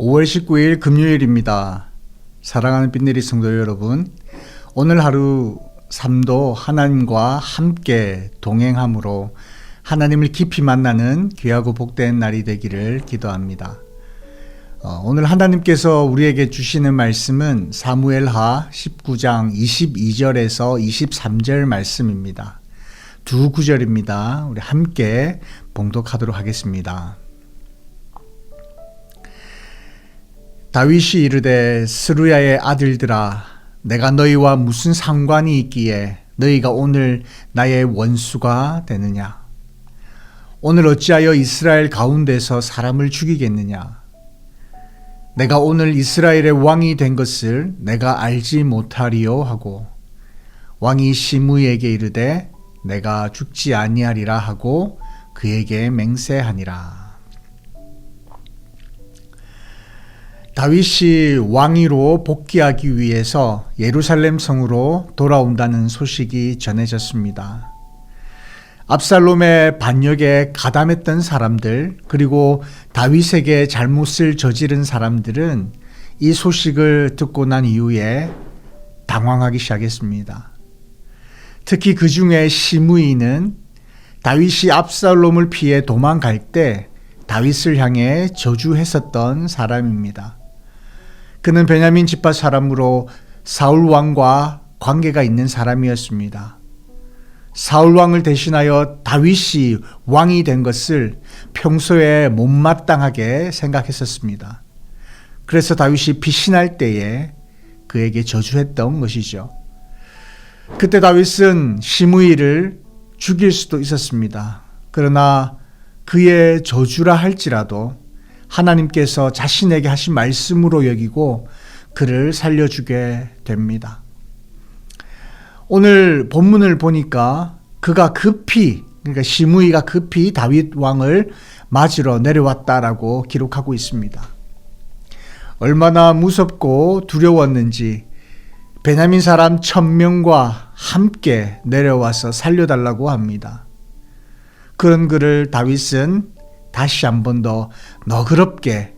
5월 19일 금요일입니다. 사랑하는 빛내리 성도 여러분, 오늘 하루 삶도 하나님과 함께 동행함으로 하나님을 깊이 만나는 귀하고 복된 날이 되기를 기도합니다. 오늘 하나님께서 우리에게 주시는 말씀은 사무엘하 19장 22절에서 23절 말씀입니다. 두 구절입니다. 우리 함께 봉독하도록 하겠습니다. 다윗이 이르되 스루야의 아들들아, 내가 너희와 무슨 상관이 있기에 너희가 오늘 나의 원수가 되느냐? 오늘 어찌하여 이스라엘 가운데서 사람을 죽이겠느냐? 내가 오늘 이스라엘의 왕이 된 것을 내가 알지 못하리요 하고, 왕이 시므이에게 이르되 내가 죽지 아니하리라 하고 그에게 맹세하니라. 다윗이 왕위로 복귀하기 위해서 예루살렘 성으로 돌아온다는 소식이 전해졌습니다. 압살롬의 반역에 가담했던 사람들, 그리고 다윗에게 잘못을 저지른 사람들은 이 소식을 듣고 난 이후에 당황하기 시작했습니다. 특히 그 중에 시므이는 다윗이 압살롬을 피해 도망갈 때 다윗을 향해 저주했었던 사람입니다. 그는 베냐민 지파 사람으로 사울 왕과 관계가 있는 사람이었습니다. 사울 왕을 대신하여 다윗이 왕이 된 것을 평소에 못마땅하게 생각했었습니다. 그래서 다윗이 피신할 때에 그에게 저주했던 것이죠. 그때 다윗은 시므이를 죽일 수도 있었습니다. 그러나 그의 저주라 할지라도 하나님께서 자신에게 하신 말씀으로 여기고 그를 살려주게 됩니다. 오늘 본문을 보니까 그러니까 시므이가 급히 다윗 왕을 맞으러 내려왔다라고 기록하고 있습니다. 얼마나 무섭고 두려웠는지 베냐민 사람 1000명과 함께 내려와서 살려달라고 합니다. 그런 그를 다윗은 다시 한 번 더 너그럽게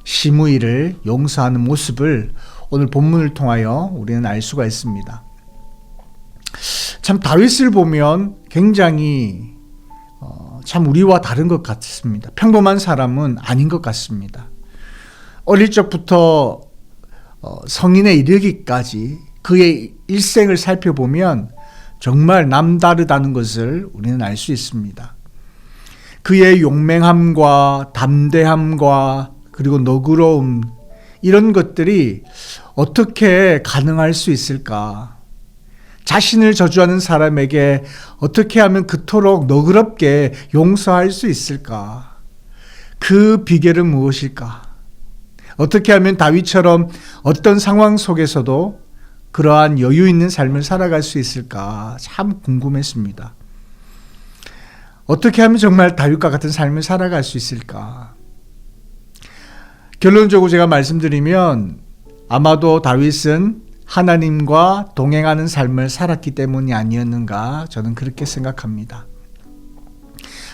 시므이를 용서하는 모습을 오늘 본문을 통하여 우리는 알 수가 있습니다. 참 다윗을 보면 굉장히 참 우리와 다른 것 같습니다. 평범한 사람은 아닌 것 같습니다. 어릴 적부터 성인에 이르기까지 그의 일생을 살펴보면 정말 남다르다는 것을 우리는 알 수 있습니다. 그의 용맹함과 담대함과 그리고 너그러움, 이런 것들이 어떻게 가능할 수 있을까? 자신을 저주하는 사람에게 어떻게 하면 그토록 너그럽게 용서할 수 있을까? 그 비결은 무엇일까? 어떻게 하면 다윗처럼 어떤 상황 속에서도 그러한 여유 있는 삶을 살아갈 수 있을까? 참 궁금했습니다. 어떻게 하면 정말 다윗과 같은 삶을 살아갈 수 있을까? 결론적으로 제가 말씀드리면 아마도 다윗은 하나님과 동행하는 삶을 살았기 때문이 아니었는가, 저는 그렇게 생각합니다.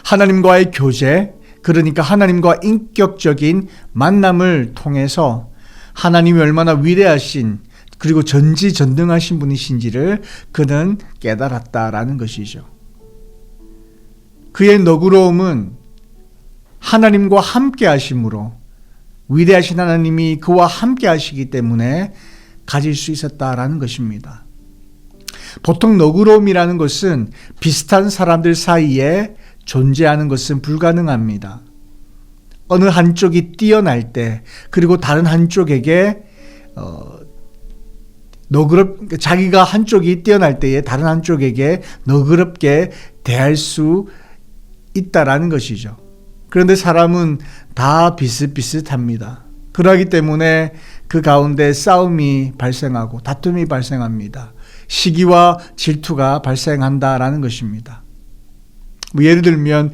하나님과의 교제, 그러니까 하나님과 인격적인 만남을 통해서 하나님이 얼마나 위대하신, 그리고 전지전능하신 분이신지를 그는 깨달았다라는 것이죠. 그의 너그러움은 하나님과 함께 하심으로, 위대하신 하나님이 그와 함께 하시기 때문에 가질 수 있었다라는 것입니다. 보통 너그러움이라는 것은 비슷한 사람들 사이에 존재하는 것은 불가능합니다. 어느 한쪽이 뛰어날 때, 그리고 다른 한쪽에게 자기가 한쪽이 뛰어날 때에 다른 한쪽에게 너그럽게 대할 수 있다라는 것이죠. 그런데 사람은 다 비슷비슷합니다. 그러기 때문에 그 가운데 싸움이 발생하고 다툼이 발생합니다. 시기와 질투가 발생한다라는 것입니다. 예를 들면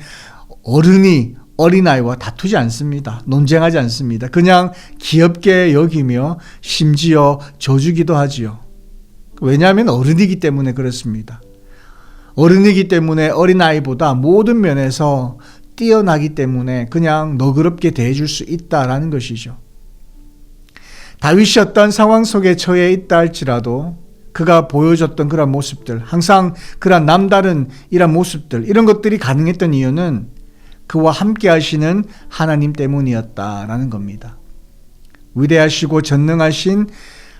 어른이 어린아이와 다투지 않습니다. 논쟁하지 않습니다. 그냥 귀엽게 여기며 심지어 져주기도 하지요. 왜냐하면 어른이기 때문에 그렇습니다. 어른이기 때문에 어린아이보다 모든 면에서 뛰어나기 때문에 그냥 너그럽게 대해줄 수 있다라는 것이죠. 다윗이 어떤 상황 속에 처해 있다 할지라도 그가 보여줬던 그런 모습들, 항상 그런 남다른 이런 모습들, 이런 것들이 가능했던 이유는 그와 함께 하시는 하나님 때문이었다라는 겁니다. 위대하시고 전능하신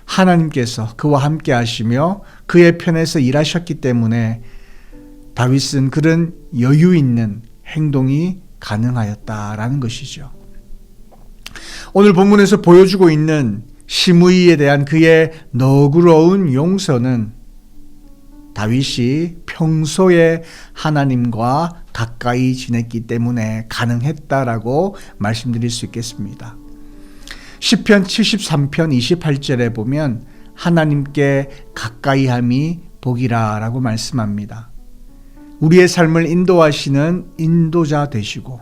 하나님께서 그와 함께 하시며 그의 편에서 일하셨기 때문에 다윗은 그런 여유 있는 행동이 가능하였다라는 것이죠. 오늘 본문에서 보여주고 있는 시므이에 대한 그의 너그러운 용서는 다윗이 평소에 하나님과 가까이 지냈기 때문에 가능했다라고 말씀드릴 수 있겠습니다. 시편 73편 28절에 보면 하나님께 가까이함이 복이라라고 말씀합니다. 우리의 삶을 인도하시는 인도자 되시고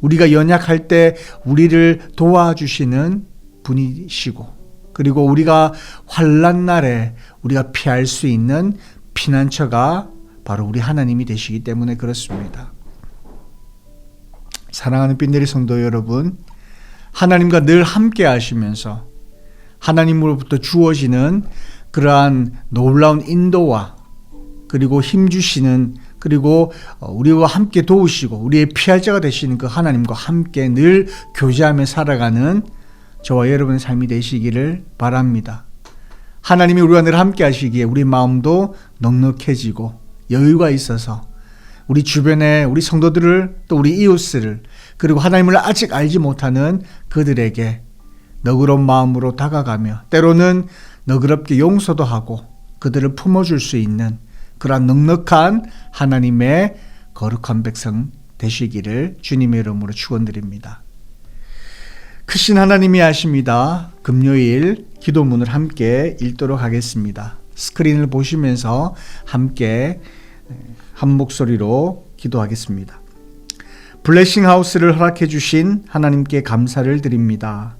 우리가 연약할 때 우리를 도와주시는 분이시고 그리고 우리가 환난 날에 우리가 피할 수 있는 피난처가 바로 우리 하나님이 되시기 때문에 그렇습니다. 사랑하는 빈내리 성도 여러분, 하나님과 늘 함께 하시면서 하나님으로부터 주어지는 그러한 놀라운 인도와 그리고 힘주시는 그리고 우리와 함께 도우시고 우리의 피할 자가 되시는 그 하나님과 함께 늘 교제하며 살아가는 저와 여러분의 삶이 되시기를 바랍니다. 하나님이 우리와 늘 함께 하시기에 우리 마음도 넉넉해지고 여유가 있어서 우리 주변에 우리 성도들을 또 우리 이웃을 그리고 하나님을 아직 알지 못하는 그들에게 너그러운 마음으로 다가가며 때로는 너그럽게 용서도 하고 그들을 품어줄 수 있는 그러한 넉넉한 하나님의 거룩한 백성 되시기를 주님의 이름으로 축원드립니다. 크신 하나님이 하십니다. 금요일 기도문을 함께 읽도록 하겠습니다. 스크린을 보시면서 함께 한 목소리로 기도하겠습니다. 블레싱 하우스를 허락해 주신 하나님께 감사를 드립니다.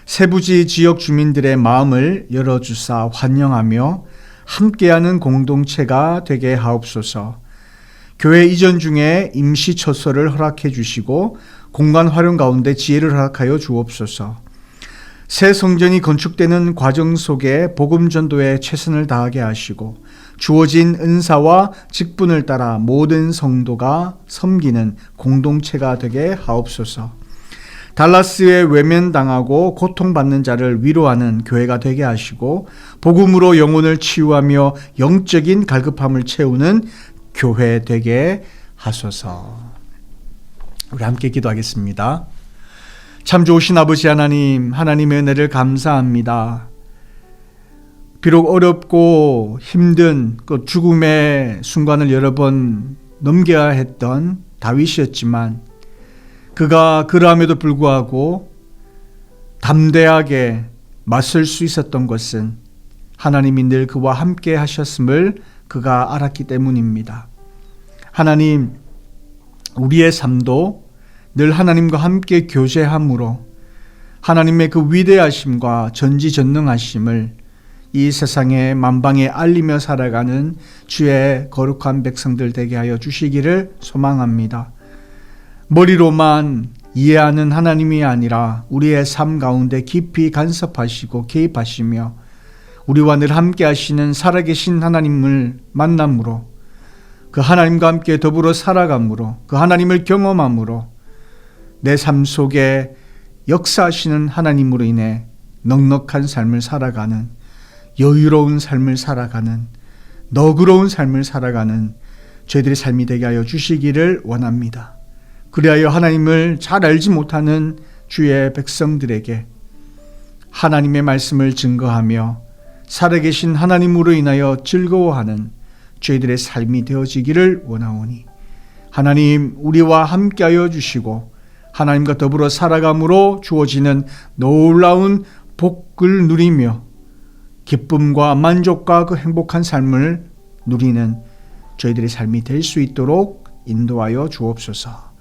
세부지 지역 주민들의 마음을 열어주사 환영하며 함께하는 공동체가 되게 하옵소서. 교회 이전 중에 임시 처소를 허락해 주시고 공간 활용 가운데 지혜를 허락하여 주옵소서. 새 성전이 건축되는 과정 속에 복음 전도에 최선을 다하게 하시고 주어진 은사와 직분을 따라 모든 성도가 섬기는 공동체가 되게 하옵소서. 달라스에 외면당하고 고통받는 자를 위로하는 교회가 되게 하시고 복음으로 영혼을 치유하며 영적인 갈급함을 채우는 교회 되게 하소서. 우리 함께 기도하겠습니다. 참 좋으신 아버지 하나님, 하나님의 은혜를 감사합니다. 비록 어렵고 힘든 그 죽음의 순간을 여러 번 넘겨야 했던 다윗이었지만 그가 그러함에도 불구하고 담대하게 맞설 수 있었던 것은 하나님이 늘 그와 함께 하셨음을 그가 알았기 때문입니다. 하나님, 우리의 삶도 늘 하나님과 함께 교제함으로 하나님의 그 위대하심과 전지전능하심을 이 세상에 만방에 알리며 살아가는 주의 거룩한 백성들 되게 하여 주시기를 소망합니다. 머리로만 이해하는 하나님이 아니라 우리의 삶 가운데 깊이 간섭하시고 개입하시며 우리와 늘 함께 하시는 살아계신 하나님을 만남으로 그 하나님과 함께 더불어 살아감으로 그 하나님을 경험함으로 내 삶 속에 역사하시는 하나님으로 인해 넉넉한 삶을 살아가는 여유로운 삶을 살아가는 너그러운 삶을 살아가는 저희들의 삶이 되게 하여 주시기를 원합니다. 그리하여 하나님을 잘 알지 못하는 주의 백성들에게 하나님의 말씀을 증거하며 살아계신 하나님으로 인하여 즐거워하는 저희들의 삶이 되어지기를 원하오니 하나님 우리와 함께하여 주시고 하나님과 더불어 살아감으로 주어지는 놀라운 복을 누리며 기쁨과 만족과 그 행복한 삶을 누리는 저희들의 삶이 될 수 있도록 인도하여 주옵소서.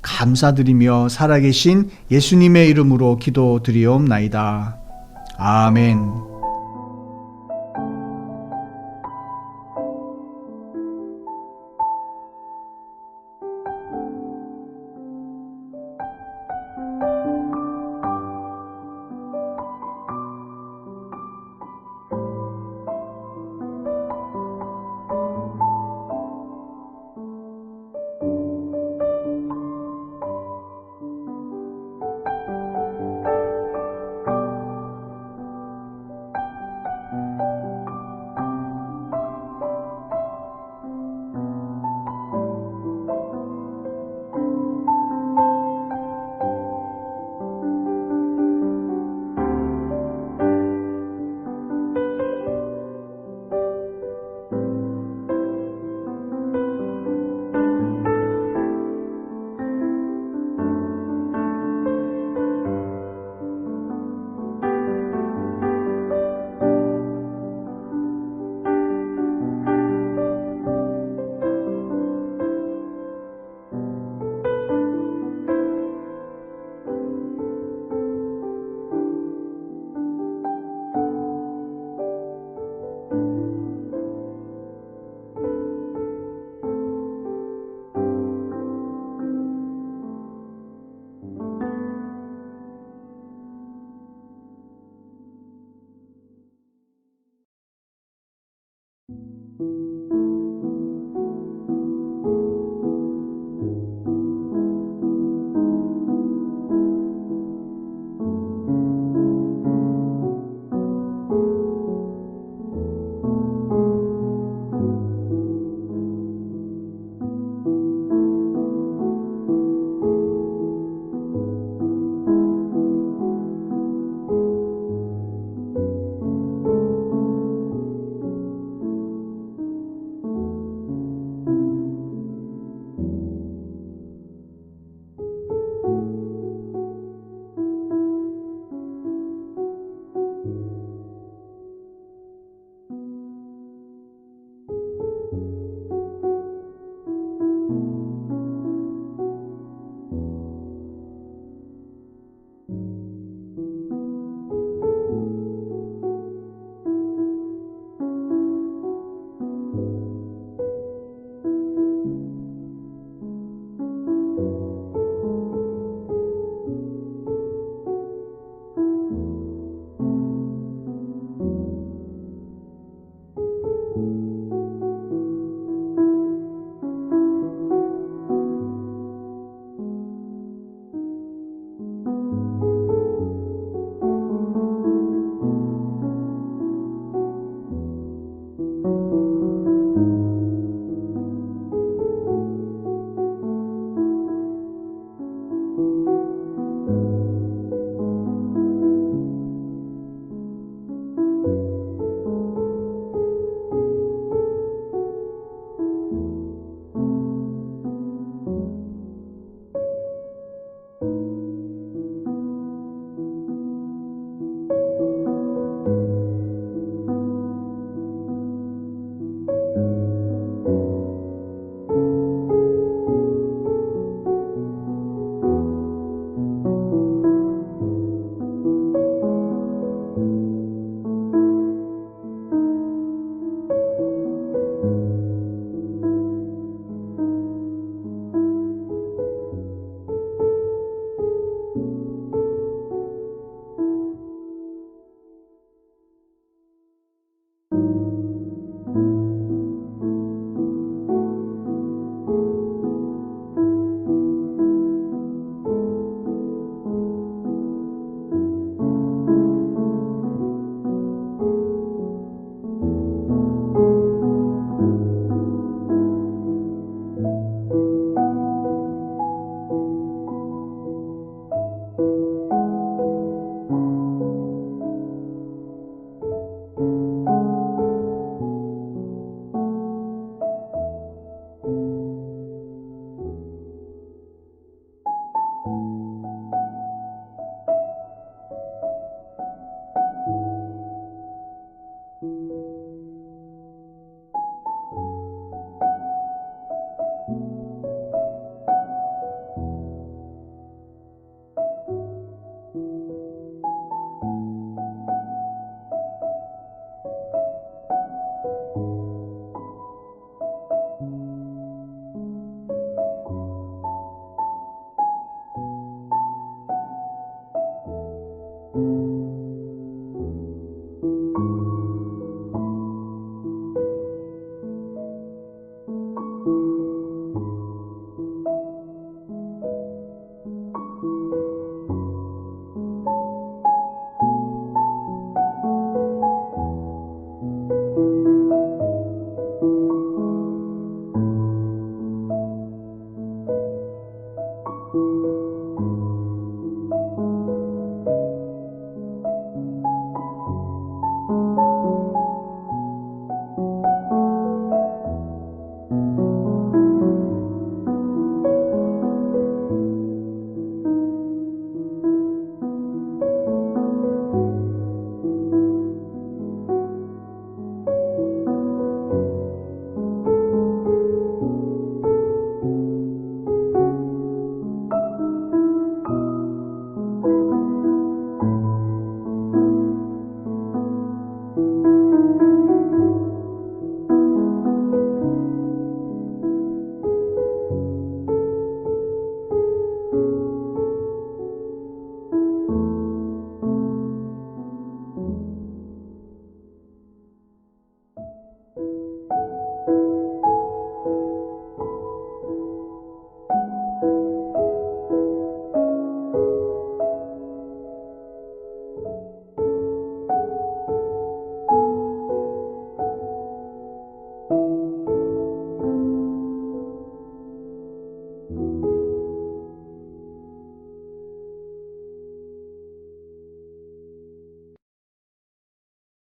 감사드리며 살아계신 예수님의 이름으로 기도드리옵나이다. 아멘.